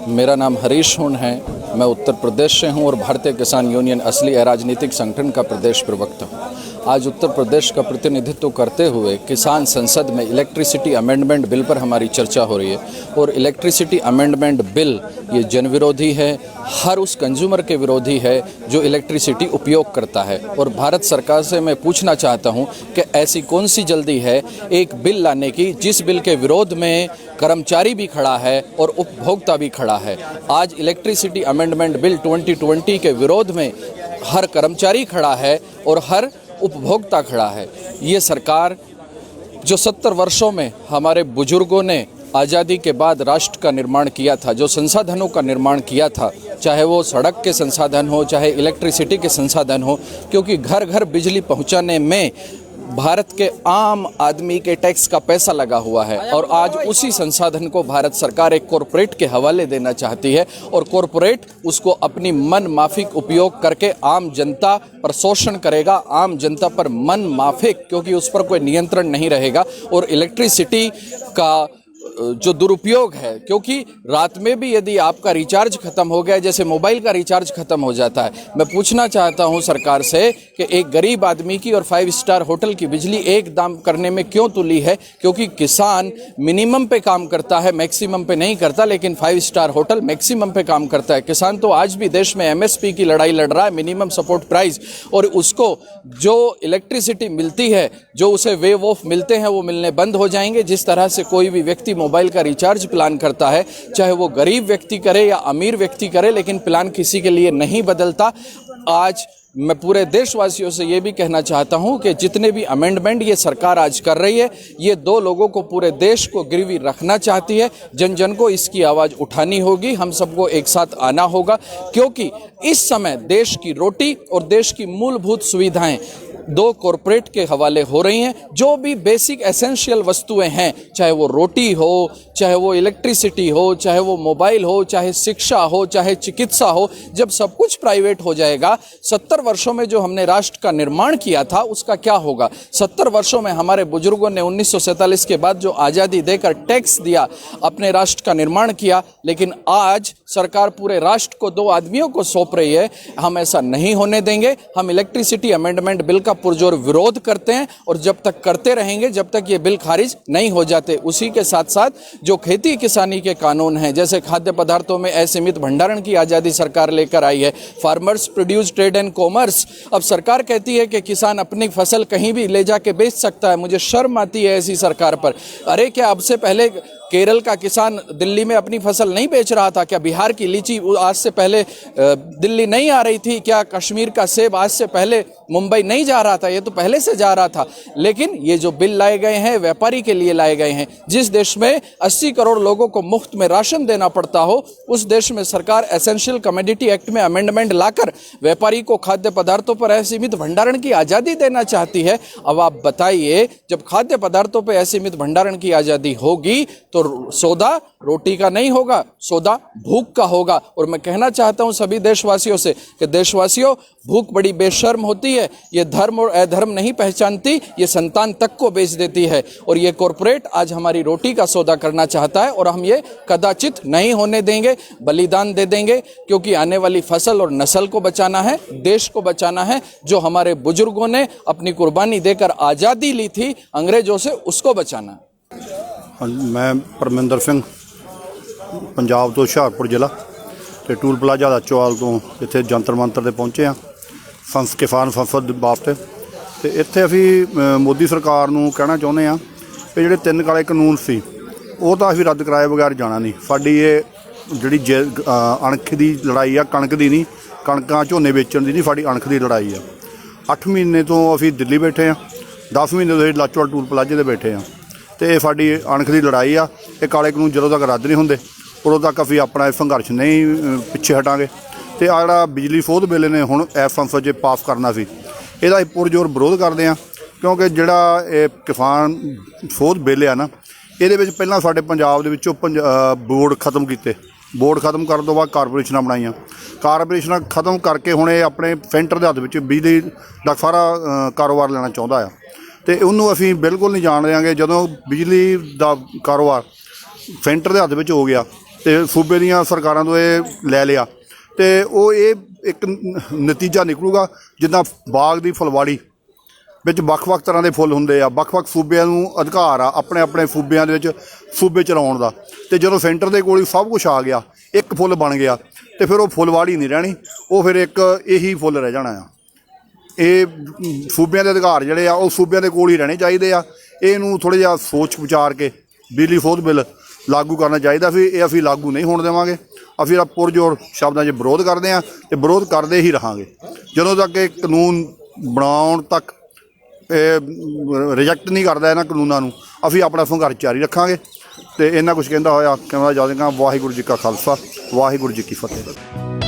मेरा नाम हरीश हुन है। मैं उत्तर प्रदेश से हूं और भारतीय किसान यूनियन असली अराजनीतिक संगठन का प्रदेश प्रवक्ता हूं। आज उत्तर प्रदेश का प्रतिनिधित्व करते हुए किसान संसद में इलेक्ट्रिसिटी अमेंडमेंट बिल पर हमारी चर्चा हो रही है। और इलेक्ट्रिसिटी अमेंडमेंट बिल ये जन विरोधी है, हर उस कंज्यूमर के विरोधी है जो इलेक्ट्रिसिटी उपयोग करता है। और भारत सरकार से मैं पूछना चाहता हूं कि ऐसी कौन सी जल्दी है एक बिल लाने की जिस बिल के विरोध में कर्मचारी भी खड़ा है और उपभोक्ता भी खड़ा है। आज इलेक्ट्रिसिटी अमेंडमेंट बिल 2020 के विरोध में हर कर्मचारी खड़ा है और हर उपभोक्ता खड़ा है। ये सरकार जो 70 वर्षों में हमारे बुजुर्गों ने आज़ादी के बाद राष्ट्र का निर्माण किया था, जो संसाधनों का निर्माण किया था, चाहे वो सड़क के संसाधन हो, चाहे इलेक्ट्रिसिटी के संसाधन हो, क्योंकि घर घर बिजली पहुंचाने में भारत के आम आदमी के टैक्स का पैसा लगा हुआ है। और आज उसी संसाधन को भारत सरकार एक कॉरपोरेट के हवाले देना चाहती है और कॉरपोरेट उसको अपनी मन माफिक उपयोग करके आम जनता पर शोषण करेगा, आम जनता पर मन माफिक, क्योंकि उस पर कोई नियंत्रण नहीं रहेगा। और इलेक्ट्रिसिटी का जो दुरुपयोग है, क्योंकि रात में भी यदि आपका रिचार्ज खत्म हो गया, जैसे मोबाइल का रिचार्ज खत्म हो जाता है, मैं पूछना चाहता हूं सरकार से कि एक गरीब आदमी की और 5 स्टार होटल की बिजली एक दाम करने में क्यों तुली है? क्योंकि किसान मिनिमम पे काम करता है, मैक्सिमम पे नहीं करता, लेकिन 5 स्टार होटल मैक्सिमम पे काम करता है। किसान तो आज भी देश में MSP की लड़ाई लड़ रहा है, मिनिमम सपोर्ट प्राइस, और उसको जो इलेक्ट्रिसिटी मिलती है, जो उसे वेव ऑफ मिलते हैं, वो मिलने बंद हो जाएंगे। जिस तरह से कोई भी व्यक्ति मोबाइल का रिचार्ज प्लान करता है, चाहे वो गरीब व्यक्ति करे या अमीर व्यक्ति करे, लेकिन प्लान किसी के लिए नहीं बदलता। आज मैं पूरे देशवासियों से ये भी कहना चाहता हूं कि जितने भी अमेंडमेंट ये सरकार आज कर रही है, ये दो लोगों को, पूरे देश को गिरवी रखना चाहती है। जन जन को इसकी आवाज़ उठानी होगी, हम सबको एक साथ आना होगा, क्योंकि इस समय देश की रोटी और देश की मूलभूत सुविधाएं दो कॉरपोरेट के हवाले हो रही हैं। जो भी बेसिक एसेंशियल वस्तुएं हैं, चाहे वो रोटी हो, चाहे वो इलेक्ट्रिसिटी हो, चाहे वो मोबाइल हो, चाहे शिक्षा हो, चाहे चिकित्सा हो, जब सब कुछ प्राइवेट हो जाएगा, 70 वर्षों में जो हमने राष्ट्र का निर्माण किया था उसका क्या होगा? 70 वर्षों में हमारे बुजुर्गों ने 1947 के बाद जो आज़ादी देकर टैक्स दिया, अपने राष्ट्र का निर्माण किया, लेकिन आज सरकार पूरे राष्ट्र को 2 आदमियों को सौंप रही है। हम ऐसा नहीं होने देंगे। हम इलेक्ट्रिसिटी अमेंडमेंट बिल का पुरजोर विरोध करते हैं और जब तक करते रहेंगे जब तक ये बिल खारिज नहीं हो जाते। उसी के साथ साथ जो खेती किसानी के कानून हैं, जैसे खाद्य पदार्थों में असीमित भंडारण की आज़ादी सरकार लेकर आई है, farmers produce trade and commerce. अब सरकार कहती है कि किसान अपनी फसल कहीं भी ले जाके बेच सकता है। मुझे शर्म आती है ऐसी सरकार पर। अरे क्या अब से पहले केरल का किसान दिल्ली में अपनी फसल नहीं बेच रहा था? क्या बिहार की लीची आज से पहले दिल्ली नहीं आ रही थी? क्या कश्मीर का सेब आज से पहले मुंबई नहीं जा रहा था? ये तो पहले से जा रहा था। लेकिन ये जो बिल लाए गए हैं व्यापारी के लिए लाए गए हैं। जिस देश में 80 करोड़ लोगों को मुफ्त में राशन देना पड़ता हो, उस देश में सरकार एसेंशियल कमोडिटी एक्ट में अमेंडमेंट लाकर व्यापारी को खाद्य पदार्थों पर असीमित भंडारण की आज़ादी देना चाहती है। अब आप बताइए, जब खाद्य पदार्थों पर असीमित भंडारण की आज़ादी होगी तो सौदा रोटी का नहीं होगा, सौदा भूख का होगा। और मैं कहना चाहता हूं सभी देशवासियों से कि देशवासियों, भूख बड़ी बेशर्म होती है। ये धर्म और अधर्म नहीं पहचानती, ये संतान तक को बेच देती है। और ये कॉरपोरेट आज हमारी रोटी का सौदा करना चाहता है और हम ये कदाचित नहीं होने देंगे, बलिदान दे देंगे, क्योंकि आने वाली फसल और नस्ल को बचाना है, देश को बचाना है। जो हमारे बुजुर्गों ने अपनी कुर्बानी देकर आज़ादी ली थी अंग्रेजों से, उसको बचाना है। मैं परमिंदर सिंह पंजाब तो हुशियारपुर जिला ਤੇ ਟੂਲ ਪਲਾਜ਼ਾ ਦਾ ਚੌਲ ਤੋਂ ਇੱਥੇ ਜੰਤਰ ਮੰਤਰ 'ਤੇ ਪਹੁੰਚੇ ਹਾਂ ਕਿਸਾਨ ਸੰਸਦ ਵਾਸਤੇ। ਤੇ ਇੱਥੇ ਅਸੀਂ ਮੋਦੀ ਸਰਕਾਰ ਨੂੰ ਕਹਿਣਾ ਚਾਹੁੰਦੇ ਹਾਂ ਕਿ ਜਿਹੜੇ 3 ਕਾਲੇ ਕਾਨੂੰਨ ਸੀ ਉਹ ਤਾਂ ਅਸੀਂ ਰੱਦ ਕਰਾਏ ਬਗੈਰ ਜਾਣਾ ਨਹੀਂ। ਸਾਡੀ ਇਹ ਜਿਹੜੀ ਅਣਖ ਦੀ ਲੜਾਈ ਆ, ਕਣਕ ਦੀ ਨਹੀਂ, ਕਣਕਾਂ ਝੋਨੇ ਵੇਚਣ ਦੀ ਨਹੀਂ, ਸਾਡੀ ਅਣਖ ਦੀ ਲੜਾਈ ਆ। 8 ਮਹੀਨੇ ਤੋਂ ਅਸੀਂ ਦਿੱਲੀ ਬੈਠੇ ਹਾਂ, 10 ਮਹੀਨੇ ਤੋਂ ਅਸੀਂ ਲਾਚੋਵਾਲ ਟੂਲ ਪਲਾਜ਼ੇ 'ਤੇ ਬੈਠੇ ਹਾਂ। ਤੇ ਸਾਡੀ ਅਣਖ ਦੀ ਲੜਾਈ ਆ। ਇਹ ਕਾਲੇ ਕਾਨੂੰਨ ਜਦੋਂ ਤੱਕ ਰੱਦ ਨਹੀਂ ਹੁੰਦੇ ਉਦੋਂ ਤੱਕ ਅਸੀਂ ਆਪਣਾ ਸੰਘਰਸ਼ ਨਹੀਂ ਪਿੱਛੇ ਹਟਾਂਗੇ। ਤੇ ਆ ਜਿਹੜਾ ਬਿਜਲੀ ਸੋਧ ਬਿੱਲ ਨੇ ਹੁਣ ਇਸ ਸੰਸਦ 'ਚ ਪਾਸ ਕਰਨਾ ਸੀ, ਇਹਦਾ ਅਸੀਂ ਪੁਰਜ਼ੋਰ ਵਿਰੋਧ ਕਰਦੇ ਹਾਂ, ਕਿਉਂਕਿ ਜਿਹੜਾ ਇਹ ਕਿਸਾਨ ਸੋਧ ਬਿੱਲ ਆ ਨਾ, ਇਹਦੇ ਵਿੱਚ ਪਹਿਲਾਂ ਸਾਡੇ ਪੰਜਾਬ ਦੇ ਵਿੱਚੋਂ ਬੋਰਡ ਖਤਮ ਕੀਤੇ। ਬੋਰਡ ਖਤਮ ਕਰਨ ਤੋਂ ਬਾਅਦ ਕਾਰਪੋਰੇਸ਼ਨਾਂ ਬਣਾਈਆਂ। ਕਾਰਪੋਰੇਸ਼ਨਾਂ ਖਤਮ ਕਰਕੇ ਹੁਣ ਇਹ ਆਪਣੇ ਸੈਂਟਰ ਦੇ ਹੱਥ ਵਿੱਚ ਬਿਜਲੀ ਦਾ ਸਾਰਾ ਕਾਰੋਬਾਰ ਲੈਣਾ ਚਾਹੁੰਦਾ ਆ। ਤੇ ਉਹਨੂੰ ਅਸੀਂ ਬਿਲਕੁਲ ਨਹੀਂ ਜਾਣ ਦਿਆਂਗੇ। ਜਦੋਂ ਬਿਜਲੀ ਦਾ ਕਾਰੋਬਾਰ ਸੈਂਟਰ ਦੇ ਹੱਥ ਵਿੱਚ ਹੋ ਗਿਆ ਤੇ ਸੂਬੇ ਦੀਆਂ ਸਰਕਾਰਾਂ ਤੋਂ ਇਹ ਲੈ ਲਿਆ ਤੇ ਉਹ ਇਹ ਇੱਕ ਨਤੀਜਾ ਨਿਕਲੂਗਾ ਜਿੱਦਾਂ ਬਾਗ ਦੀ ਫੁਲਵਾੜੀ ਵਿੱਚ ਵੱਖ-ਵੱਖ ਤਰ੍ਹਾਂ ਦੇ ਫੁੱਲ ਹੁੰਦੇ ਆ, ਵੱਖ-ਵੱਖ ਸੂਬਿਆਂ ਨੂੰ ਅਧਿਕਾਰ ਆ ਆਪਣੇ ਸੂਬਿਆਂ ਦੇ ਵਿੱਚ ਸੂਬੇ ਚਲਾਉਣ ਦਾ। ਤੇ ਜਦੋਂ ਸੈਂਟਰ ਦੇ ਕੋਲ ਹੀ ਸਭ ਕੁਝ ਆ ਗਿਆ, ਇੱਕ ਫੁੱਲ ਬਣ ਗਿਆ, ਤੇ ਫਿਰ ਉਹ ਫੁੱਲਵਾੜੀ ਨਹੀਂ ਰਹਿਣੀ, ਉਹ ਫਿਰ ਇੱਕ ਇਹੀ ਫੁੱਲ ਰਹਿ ਜਾਣਾ ਆ। ਇਹ ਸੂਬਿਆਂ ਦੇ ਅਧਿਕਾਰ ਜਿਹੜੇ ਆ ਉਹ ਸੂਬਿਆਂ ਦੇ ਕੋਲ ਹੀ ਰਹਿਣੇ ਚਾਹੀਦੇ ਆ। ਇਹਨੂੰ ਥੋੜ੍ਹਾ ਜਿਹਾ ਸੋਚ ਵਿਚਾਰ ਕੇ ਬਿਜਲੀ ਸੋਧ ਬਿੱਲ ਲਾਗੂ ਕਰਨਾ ਚਾਹੀਦਾ ਵੀ ਇਹ ਅਸੀਂ ਲਾਗੂ ਨਹੀਂ ਹੋਣ ਦੇਵਾਂਗੇ। ਅਸੀਂ ਇਹਦਾ ਪੁਰਜੋਰ ਸ਼ਬਦਾਂ 'ਚ ਵਿਰੋਧ ਕਰਦੇ ਹਾਂ ਤੇ ਵਿਰੋਧ ਕਰਦੇ ਹੀ ਰਹਾਂਗੇ ਜਦੋਂ ਤੱਕ ਇਹ ਕਾਨੂੰਨ ਬਣਾਉਣ ਤੱਕ ਰਿਜੈਕਟ ਨਹੀਂ ਕਰਦਾ ਇਹਨਾਂ ਕਾਨੂੰਨਾਂ ਨੂੰ। ਅਸੀਂ ਆਪਣਾ ਸੰਘਰਸ਼ ਜਾਰੀ ਰੱਖਾਂਗੇ। ਤੇ ਇੰਨਾ ਕੁਛ ਕਹਿੰਦਾ ਹੋਇਆ ਕਹਿੰਦਾ ਜਾਵੇਗਾ। ਵਾਹਿਗੁਰੂ ਜੀ ਕਾ ਖਾਲਸਾ, ਵਾਹਿਗੁਰੂ ਜੀ ਕੀ ਫਤਿਹ।